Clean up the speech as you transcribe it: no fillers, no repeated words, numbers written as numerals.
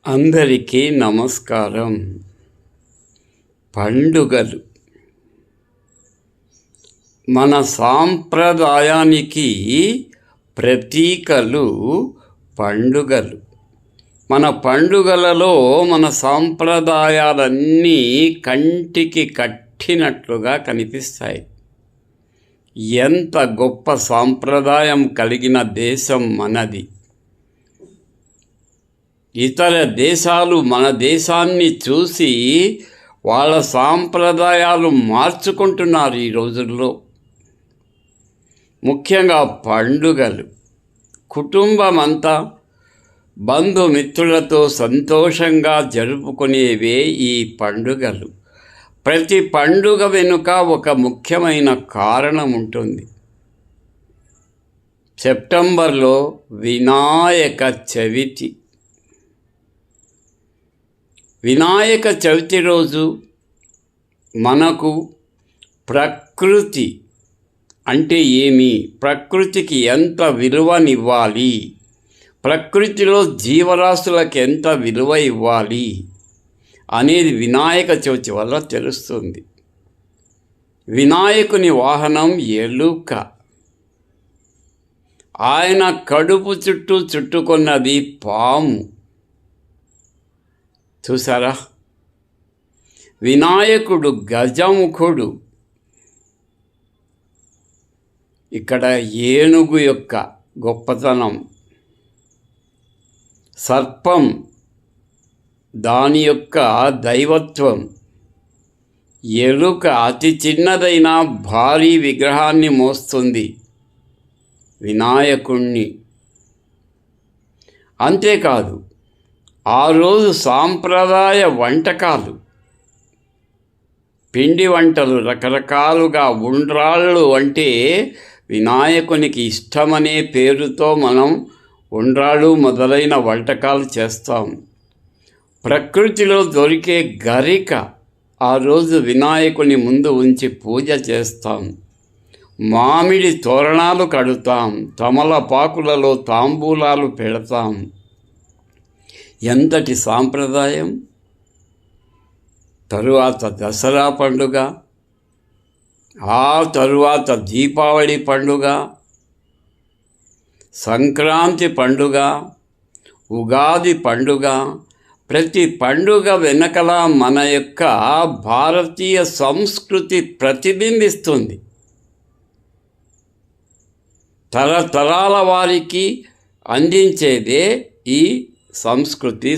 అందరికీ నమస్కారం. పండుగలు మన సాంప్రదాయానికి ప్రతీకలు. పండుగలు మన పండుగలలో మన సాంప్రదాయాలన్నీ కంటికి కట్టినట్లుగా కనిపిస్తాయి. ఎంత గొప్ప సాంప్రదాయం కలిగిన దేశం మనది. ఇతర దేశాలు మన దేశాన్ని చూసి వాళ్ళ సాంప్రదాయాలు మార్చుకుంటున్నారు ఈ రోజుల్లో. ముఖ్యంగా పండుగలు కుటుంబం అంతా బంధుమిత్రులతో సంతోషంగా జరుపుకునేవే ఈ పండుగలు. ప్రతి పండుగ వెనుక ఒక ముఖ్యమైన కారణం ఉంటుంది. సెప్టెంబర్లో వినాయక చవితి. వినాయక చవితి రోజు మనకు ప్రకృతి అంటే ఏమి, ప్రకృతికి ఎంత విలువనివ్వాలి, ప్రకృతిలో జీవరాశులకు ఎంత విలువ ఇవ్వాలి అనేది వినాయక చవితి వల్ల తెలుస్తుంది. వినాయకుని వాహనం ఎలుక. ఆయన కడుపు చుట్టూ చుట్టుకున్నది పాము. చూసారా? వినాయకుడు గజముఖుడు. ఇక్కడ ఏనుగు యొక్క గొప్పతనం. సర్పం దాని యొక్క దైవత్వం. ఎలుక అతి చిన్నదైన భారీ విగ్రహాన్ని మోస్తుంది, వినాయకుణ్ణి. అంతేకాదు, ఆ రోజు సాంప్రదాయ వంటకాలు, పిండి వంటలు రకరకాలుగా. ఉండ్రాళ్ళు అంటే వినాయకునికి ఇష్టమనే పేరుతో మనం ఉండ్రాళ్ళు మొదలైన వంటకాలు చేస్తాం. ప్రకృతిలో దొరికే గరిక ఆ రోజు వినాయకుని ముందు ఉంచి పూజ చేస్తాం. మామిడి తోరణాలు కడుతాం, తమలపాకులలో తాంబూలాలు పెడతాం. ఎంతటి సాంప్రదాయం! తరువాత దసరా పండుగ, ఆ తరువాత దీపావళి పండుగ, సంక్రాంతి పండుగ, ఉగాది పండుగ. ప్రతి పండుగ వెనకల మన యొక్క భారతీయ సంస్కృతి ప్రతిబింబిస్తుంది. తరతరాల వారికి అందించేదే ఈ సంస్కృతి